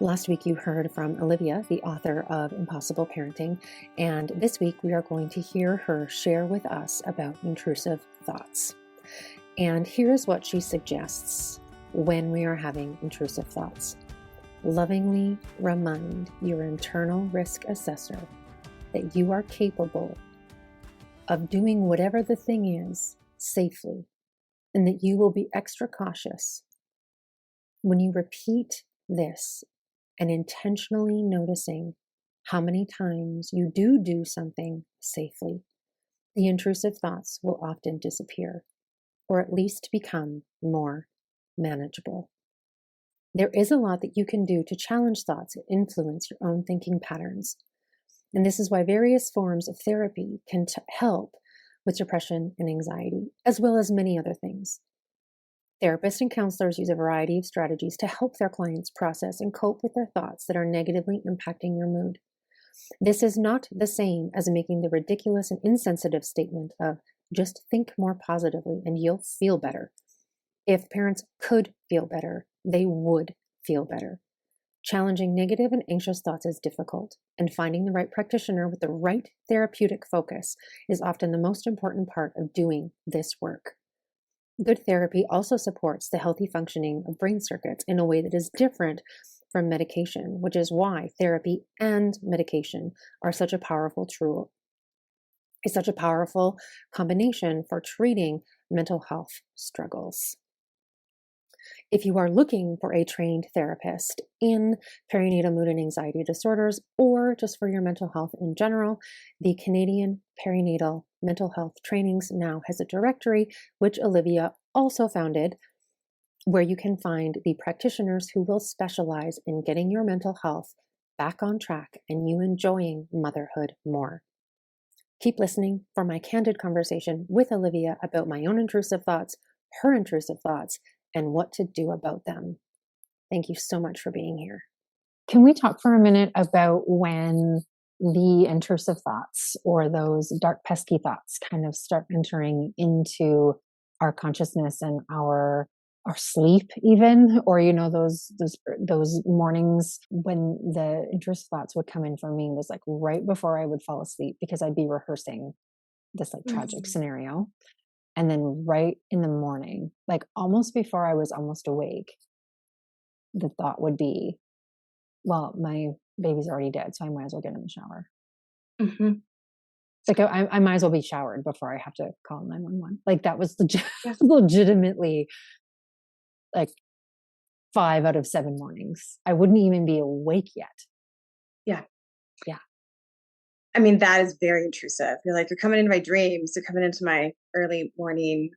Last week you heard from Olivia, the author of Impossible Parenting, and this week we are going to hear her share with us about intrusive thoughts. And here is what she suggests when we are having intrusive thoughts. Lovingly remind your internal risk assessor that you are capable of doing whatever the thing is safely, and that you will be extra cautious when you repeat this and intentionally noticing how many times you do something safely. The intrusive thoughts will often disappear, or at least become more manageable. There is a lot that you can do to challenge thoughts and influence your own thinking patterns. And this is why various forms of therapy can help with depression and anxiety, as well as many other things. Therapists and counselors use a variety of strategies to help their clients process and cope with their thoughts that are negatively impacting your mood. This is not the same as making the ridiculous and insensitive statement of just think more positively and you'll feel better. If parents could feel better, they would feel better. Challenging negative and anxious thoughts is difficult, and finding the right practitioner with the right therapeutic focus is often the most important part of doing this work. Good therapy also supports the healthy functioning of brain circuits in a way that is different from medication, which is why therapy and medication are such a powerful tool. It's such a powerful combination for treating mental health struggles. If you are looking for a trained therapist in perinatal mood and anxiety disorders, or just for your mental health in general, the Canadian Perinatal Mental Health Trainings now has a directory, which Olivia also founded, where you can find the practitioners who will specialize in getting your mental health back on track and you enjoying motherhood more. Keep listening for my candid conversation with Olivia about my own intrusive thoughts, her intrusive thoughts, and what to do about them. Thank you so much for being here. Can we talk for a minute about when the intrusive thoughts or those dark, pesky thoughts kind of start entering into our consciousness and our sleep even, or, you know, those mornings when the intrusive thoughts would come in for me was like right before I would fall asleep, because I'd be rehearsing this like tragic scenario. And then right in the morning, like almost before I was almost awake, the thought would be, well, my baby's already dead, so I might as well get in the shower. Mm-hmm. It's like I might as well be showered before I have to call 911. Like that was legitimately like 5 out of 7 mornings. I wouldn't even be awake yet. Yeah. Yeah. I mean, that is very intrusive. You're like, you're coming into my dreams. You're coming into my early morning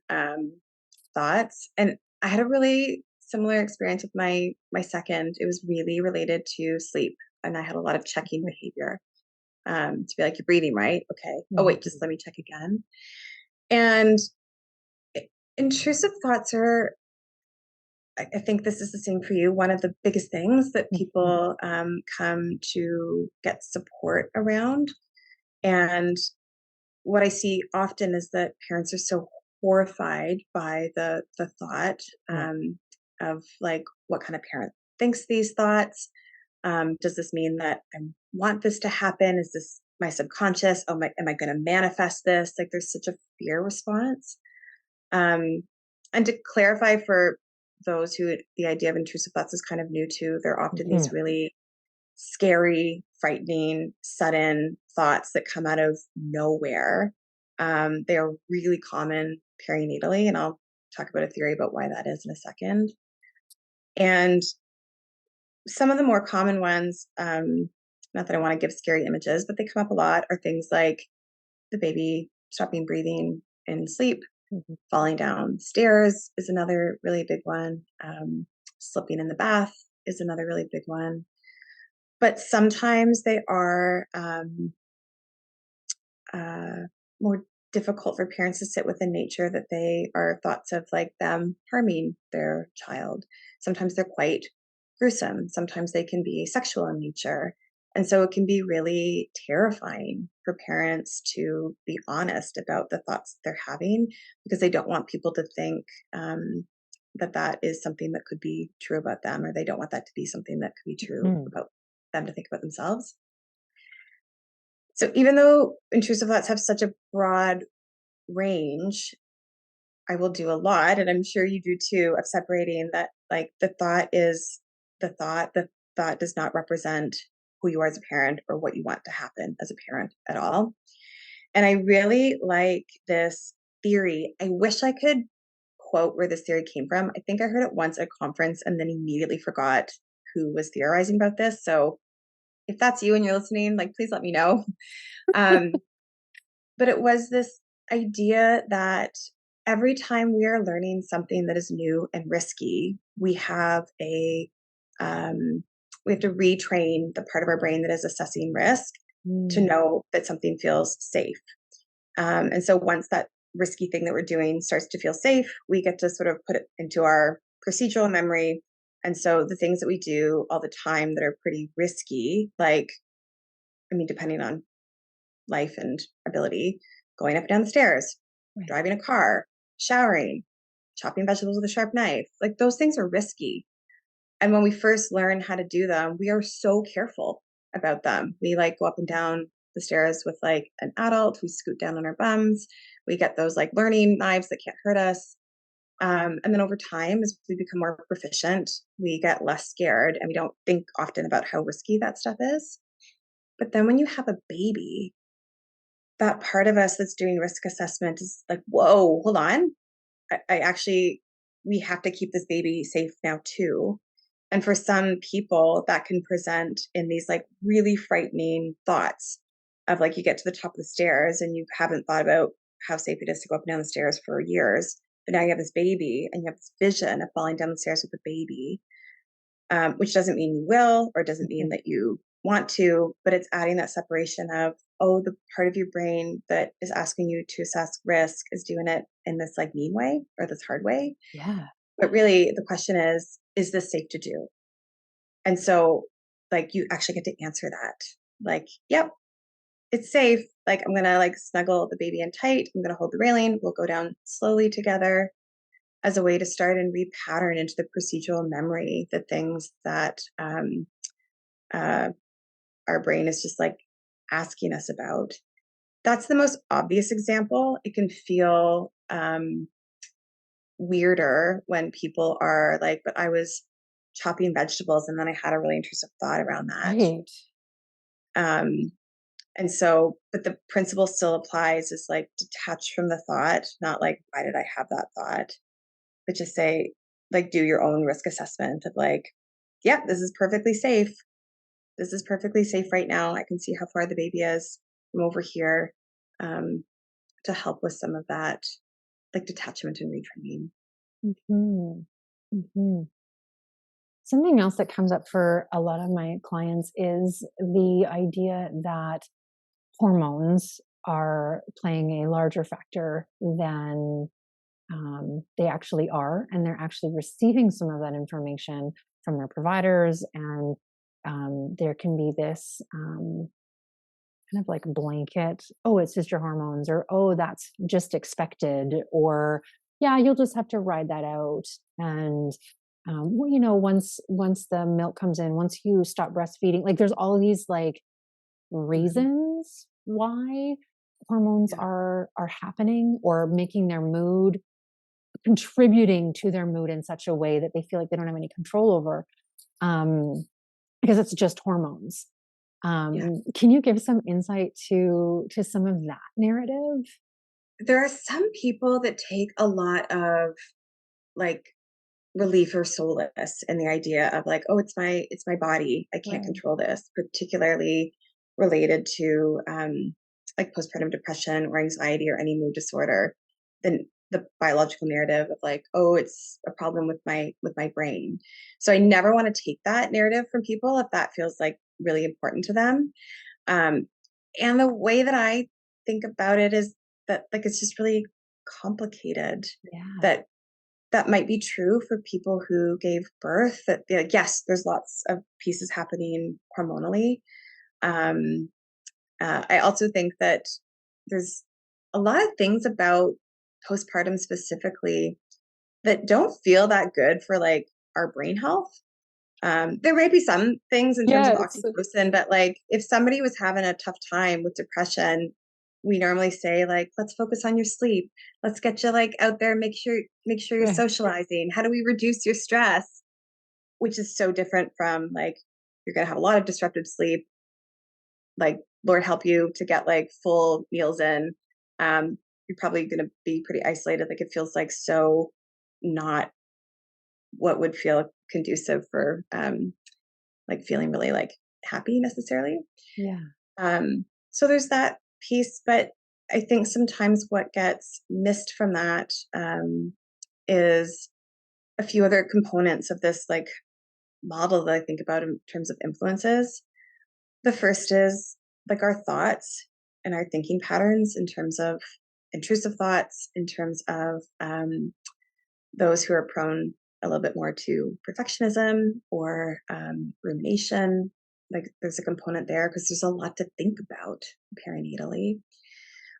thoughts. And I had a really similar experience with my second. It was really related to sleep. And I had a lot of checking behavior to be like, you're breathing, right? Okay. Oh, wait, just let me check again. And intrusive thoughts are, I think this is the same for you, one of the biggest things that people come to get support around. And what I see often is that parents are so horrified by the thought of like, what kind of parent thinks these thoughts? Does this mean that I want this to happen? Is this my subconscious? Am I going to manifest this? Like there's such a fear response. And to clarify for those who the idea of intrusive thoughts is kind of new to, they're often these really scary, frightening, sudden thoughts that come out of nowhere. They are really common perinatally, and I'll talk about a theory about why that is in a second. And some of the more common ones, not that I want to give scary images, but they come up a lot, are things like the baby stopping breathing in sleep, falling down stairs is another really big one. Slipping in the bath is another really big one. But sometimes they are more difficult for parents to sit with in nature, that they are thoughts of like them harming their child. Sometimes they're quite gruesome. Sometimes they can be sexual in nature. And so it can be really terrifying for parents to be honest about the thoughts they're having, because they don't want people to think that is something that could be true about them, or they don't want that to be something that could be true Mm. about them to think about themselves. So even though intrusive thoughts have such a broad range, I will do a lot, and I'm sure you do too, of separating that, like, the thought is the thought. The thought does not represent who you are as a parent or what you want to happen as a parent at all. And I really like this theory. I wish I could quote where this theory came from. I think I heard it once at a conference and then immediately forgot who was theorizing about this. So if that's you and you're listening, like, please let me know. Um, but it was this idea that every time we are learning something that is new and risky, we have to retrain the part of our brain that is assessing risk to Mm. know that something feels safe. And so once that risky thing that we're doing starts to feel safe, we get to sort of put it into our procedural memory. And so the things that we do all the time that are pretty risky, like, I mean, depending on life and ability, going up and down the stairs, Right. driving a car, showering, chopping vegetables with a sharp knife, like, those things are risky. And when we first learn how to do them, we are so careful about them. We, like, go up and down the stairs with, like, an adult. We scoot down on our bums. We get those, like, learning knives that can't hurt us. And then over time, as we become more proficient, we get less scared and we don't think often about how risky that stuff is. But then when you have a baby, that part of us that's doing risk assessment is like, whoa, hold on. I actually, we have to keep this baby safe now too. And for some people, that can present in these, like, really frightening thoughts of, like, you get to the top of the stairs and you haven't thought about how safe it is to go up and down the stairs for years. But now you have this baby and you have this vision of falling down the stairs with the baby, which doesn't mean you will, or doesn't mean that you want to, but it's adding that separation of, oh, the part of your brain that is asking you to assess risk is doing it in this, like, mean way or this hard way. Yeah. But really, the question is this safe to do? And so, like, you actually get to answer that. Like, yep, it's safe. Like, I'm going to, like, snuggle the baby in tight. I'm going to hold the railing. We'll go down slowly together as a way to start and repattern into the procedural memory, the things that uh, our brain is just, like, asking us about. That's the most obvious example. It can feel weirder when people are like, but I was chopping vegetables and then I had a really intrusive thought around that. Right. Um, and so, but the principle still applies, is, like, detach from the thought, not like, why did I have that thought? But just say, like, do your own risk assessment of, like, yeah, this is perfectly safe. This is perfectly safe right now. I can see how far the baby is from over here, um, to help with some of that, like, detachment and retraining. Hmm. Hmm. Something else that comes up for a lot of my clients is the idea that hormones are playing a larger factor than they actually are, and they're actually receiving some of that information from their providers. And there can be this kind of like blanket, oh, it's just your hormones, or oh, that's just expected, or yeah, you'll just have to ride that out. And well, once the milk comes in, once you stop breastfeeding, like there's all these like Mhm. reasons why hormones Yeah. are happening or making their mood, contributing to their mood in such a way that they feel like they don't have any control over, um, because it's just hormones. Yeah. Can you give some insight to some of that narrative? There are some people that take a lot of, like, relief or solace in the idea of, like, oh, it's my body. I can't Right. control this, particularly related to like postpartum depression or anxiety or any mood disorder. Then the biological narrative of, like, oh, it's a problem with my brain. So I never want to take that narrative from people if that feels, like, really important to them. Um, and the way that I think about it is that, like, it's just really complicated. Yeah. That that might be true for people who gave birth. That, like, yes, there's lots of pieces happening hormonally. Um, I also think that there's a lot of things about postpartum specifically that don't feel that good for like our brain health. There might be some things in terms of Yes. oxytocin, but like if somebody was having a tough time with depression, we normally say like, let's focus on your sleep. Let's get you like out there, make sure you're Right. socializing. How do we reduce your stress? Which is so different from like, you're going to have a lot of disrupted sleep. Like, Lord help you to get like full meals in. You're probably going to be pretty isolated. Like it feels like so not what would feel conducive for like feeling really like happy necessarily. Yeah. So there's that piece, but I think sometimes what gets missed from that is a few other components of this like model that I think about in terms of influences. The first is like our thoughts and our thinking patterns in terms of intrusive thoughts, in terms of those who are prone a little bit more to perfectionism or rumination. Like there's a component there because there's a lot to think about perinatally.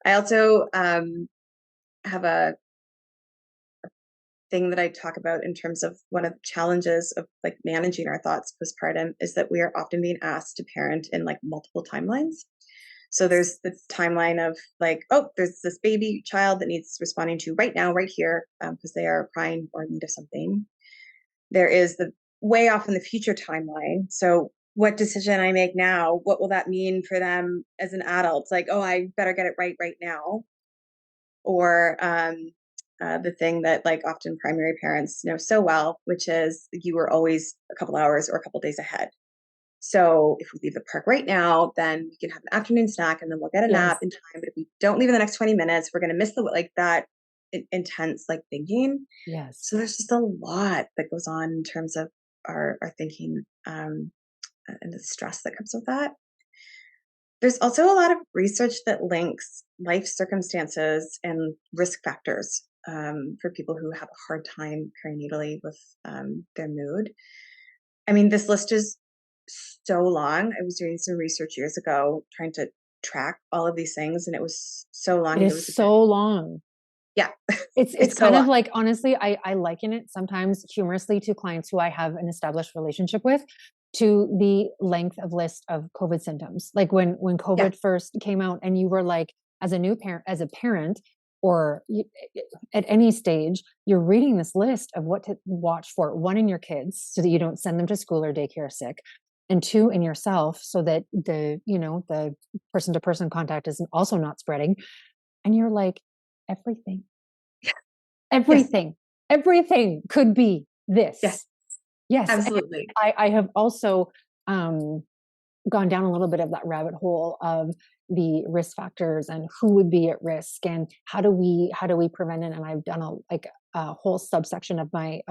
I also have a thing that I talk about in terms of one of the challenges of like managing our thoughts postpartum is that we are often being asked to parent in like multiple timelines. So there's the timeline of like, oh, there's this baby child that needs responding to right now, right here, because they are crying or in need of something. There is the way off in the future timeline. So what decision I make now, what will that mean for them as an adult? It's like, oh, I better get it right now. Or the thing that like often primary parents know so well, which is you were always a couple hours or a couple days ahead. So if we leave the park right now, then we can have an afternoon snack and then we'll get a nap in time. But if we don't leave in the next 20 minutes, we're going to miss the like that intense like thinking. Yes. So there's just a lot that goes on in terms of our thinking and the stress that comes with that. There's also a lot of research that links life circumstances and risk factors for people who have a hard time perinatally with their mood. I mean, this list is so long. I was doing some research years ago trying to track all of these things, and it was so long. It is so long. Yeah. It's kind of like, honestly, I liken it sometimes humorously to clients who I have an established relationship with to the length of list of COVID symptoms. Like when COVID first came out and you were like, as a new parent, as a parent, or at any stage, you're reading this list of what to watch for. One, in your kids, so that you don't send them to school or daycare sick. And two, in yourself, so that the person to person contact is also not spreading. And you're like, everything could be this. Yes, absolutely. I have also gone down a little bit of that rabbit hole of the risk factors and who would be at risk and how do we prevent it. And I've done a whole subsection of my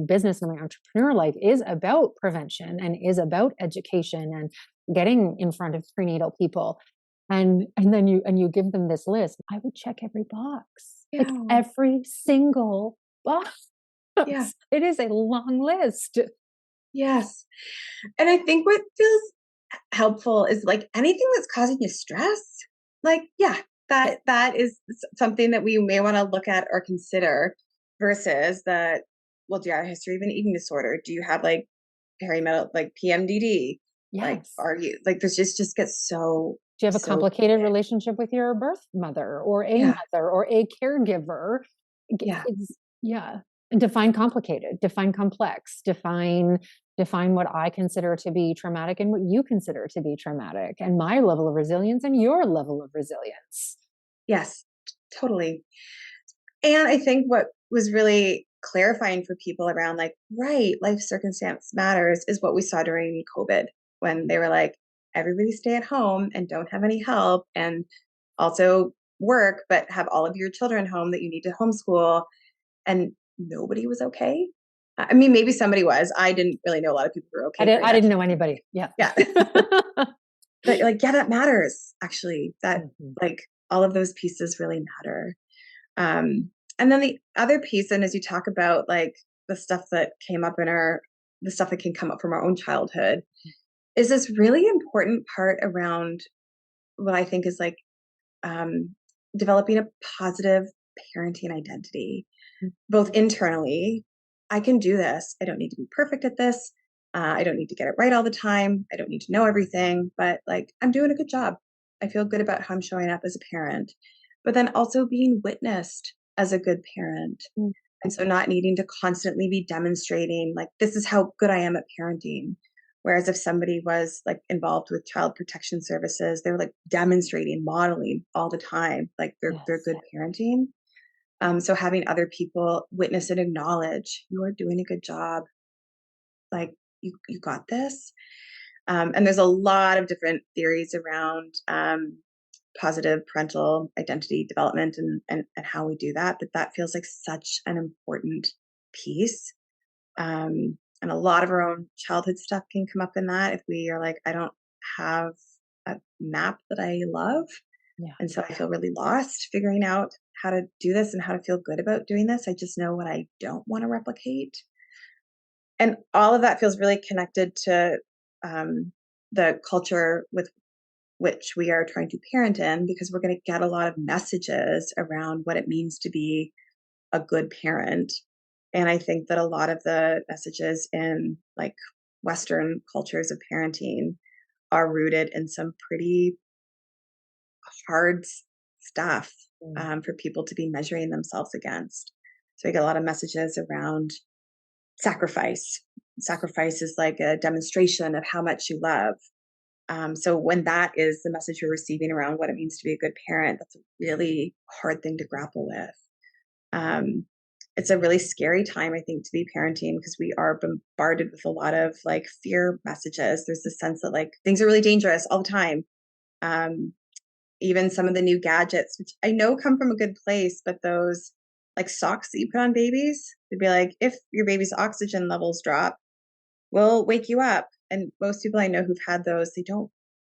business and my entrepreneur life is about prevention and is about education and getting in front of prenatal people. And then you give them this list. I would check every box, like every single box. Yeah. It is a long list. Yes. And I think what feels helpful is like anything that's causing you stress. Like, that is something that we may want to look at or consider versus that. Well, do you have a history of an eating disorder? Do you have like perinatal, like PMDD? Yes. Like, are you like, there's just gets so. Do you have a complicated relationship with your birth mother or a mother or a caregiver? Define complicated, define complex, define what I consider to be traumatic and what you consider to be traumatic, and my level of resilience and your level of resilience. Yes, totally. And I think what was really clarifying for people around like, life circumstance matters is what we saw during COVID when they were like, everybody stay at home and don't have any help and also work, but have all of your children home that you need to homeschool. And nobody was okay. I mean, maybe somebody was. I didn't really know a lot of people were okay. I didn't know anybody. Yeah. But like, that matters actually. That like all of those pieces really matter. And then the other piece, and as you talk about like the stuff that came up the stuff that can come up from our own childhood, is this really important part around what I think is like developing a positive parenting identity. both internally. I can do this. I don't need to be perfect at this. I don't need to get it right all the time. I don't need to know everything, but like I'm doing a good job. I feel good about how I'm showing up as a parent, but then also being witnessed as a good parent. Mm. And so not needing to constantly be demonstrating like, this is how good I am at parenting. Whereas if somebody was like involved with child protection services, they're like demonstrating, modeling all the time, like they're Yes. good parenting. So having other people witness and acknowledge you are doing a good job, like you got this. And there's a lot of different theories around positive parental identity development and how we do that. But that feels like such an important piece. And a lot of our own childhood stuff can come up in that if we are like, I don't have a map that I love. Yeah. And so I feel really lost figuring out how to do this and how to feel good about doing this. I just know what I don't want to replicate. And all of that feels really connected to the culture with which we are trying to parent in, because we're going to get a lot of messages around what it means to be a good parent. And I think that a lot of the messages in like Western cultures of parenting are rooted in some pretty hard stuff for people to be measuring themselves against. So I get a lot of messages around sacrifice. Sacrifice is like a demonstration of how much you love. So when that is the message you're receiving around what it means to be a good parent, that's a really hard thing to grapple with. It's a really scary time, I think, to be parenting because we are bombarded with a lot of like fear messages. There's this sense that like things are really dangerous all the time. Even some of the new gadgets, which I know come from a good place, but those like socks that you put on babies, they'd be like, if your baby's oxygen levels drop, we'll wake you up. And most people I know who've had those, they don't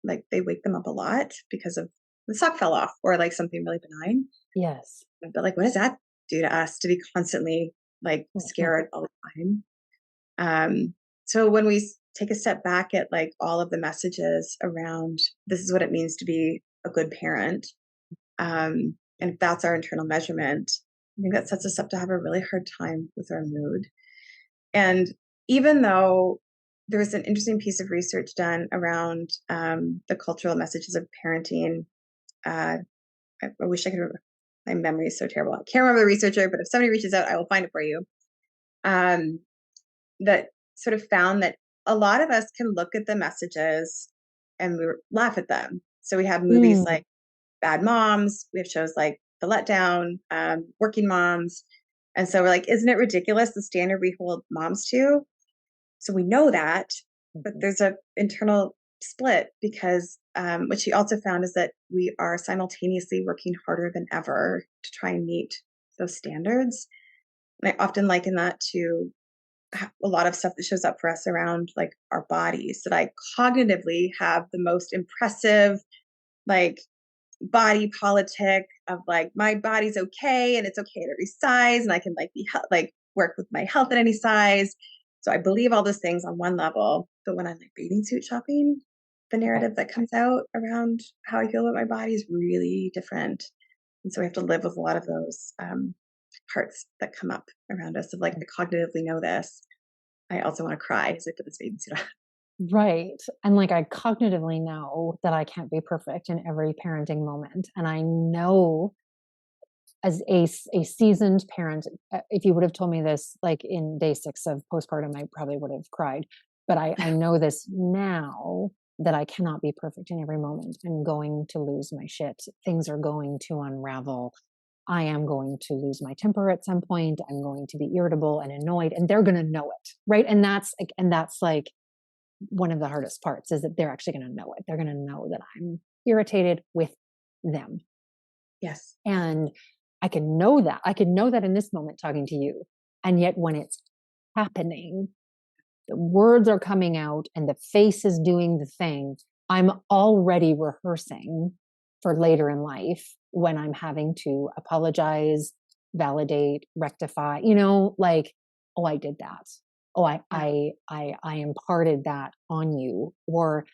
like, they wake them up a lot because of the sock fell off or like something really benign. Yes. But like, what does that do to us to be constantly like scared all the time? So when we take a step back at like all of the messages around this is what it means to be a good parent, and if that's our internal measurement, I think that sets us up to have a really hard time with our mood. And even though there was an interesting piece of research done around the cultural messages of parenting, I wish I could remember. My memory is so terrible. I can't remember the researcher, but if somebody reaches out, I will find it for you. Um, that sort of found that a lot of us can look at the messages and we laugh at them. So we have movies like Bad Moms, we have shows like The Letdown, Working Moms. And so we're like, isn't it ridiculous the standard we hold moms to? So we know that, but there's a internal split because what she also found is that we are simultaneously working harder than ever to try and meet those standards. And I often liken that to a lot of stuff that shows up for us around like our bodies, that I cognitively have the most impressive like body politic of like my body's okay and it's okay at every size and I can like be like work with my health at any size. So I believe all those things on one level, but when I'm like bathing suit shopping, the narrative that comes out around how I feel about my body is really different. And so we have to live with a lot of those parts that come up around us of like, I cognitively know this. I also want to cry as I put this bathing suit on. Right. And like I cognitively know that I can't be perfect in every parenting moment. And I know as a seasoned parent, if you would have told me this like in day 6 of postpartum, I probably would have cried. But I know this now that I cannot be perfect in every moment. I'm going to lose my shit. Things are going to unravel. I am going to lose my temper at some point. I'm going to be irritable and annoyed, and they're going to know it. Right. And that's like one of the hardest parts is that they're actually going to know it. They're going to know that I'm irritated with them. Yes. And I can know that. I can know that in this moment talking to you. And yet when it's happening, the words are coming out and the face is doing the thing. I'm already rehearsing for later in life when I'm having to apologize, validate, rectify, like, oh, I did that. Oh, I imparted that on you. Or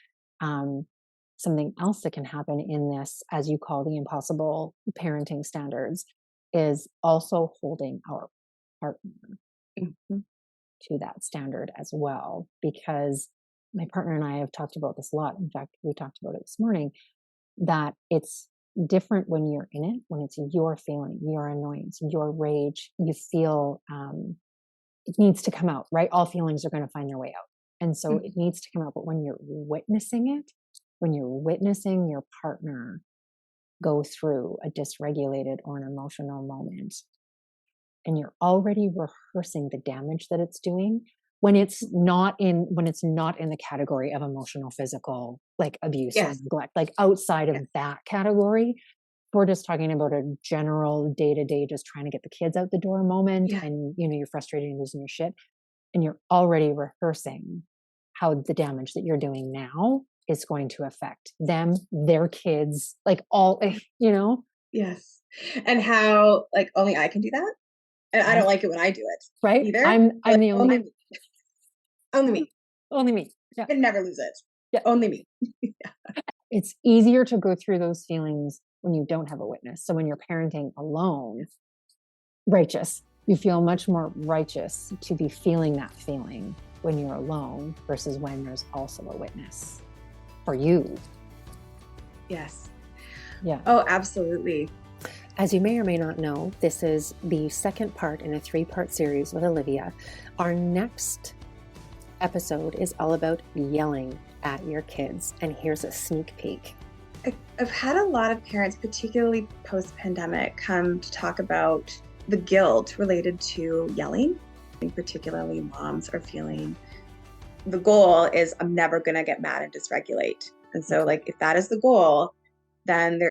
something else that can happen in this, as you call the impossible parenting standards, is also holding our partner Mm-hmm. to that standard as well. Because my partner and I have talked about this a lot. In fact, we talked about it this morning, that it's different when you're in it, when it's your feeling, your annoyance, your rage, you feel it needs to come out, right? All feelings are going to find their way out. And so it needs to come out. But when you're witnessing it, when you're witnessing your partner go through a dysregulated or an emotional moment, and you're already rehearsing the damage that it's doing, when it's not in the category of emotional, physical, like abuse or neglect, like outside of that category, we're just talking about a general day-to-day, just trying to get the kids out the door moment, and you're frustrated and losing your shit, and you're already rehearsing how the damage that you're doing now is going to affect them, their kids, like all, Yes. And how, like, only I can do that. And I don't like it when I do it. Right. Either. I'm like, the only only me. Only me. Yeah. I can never lose it. Yeah. Only me. It's easier to go through those feelings when you don't have a witness. So when you're parenting alone, righteous, you feel much more righteous to be feeling that feeling when you're alone versus when there's also a witness for you. Yes. Yeah. Oh, absolutely. As you may or may not know, this is the second part in a 3-part series with Olivia. Our next episode is all about yelling at your kids, and here's a sneak peek. I've had a lot of parents, particularly post-pandemic, come to talk about the guilt related to yelling. Particularly moms are feeling the goal is I'm never going to get mad and dysregulate. And so like if that is the goal, then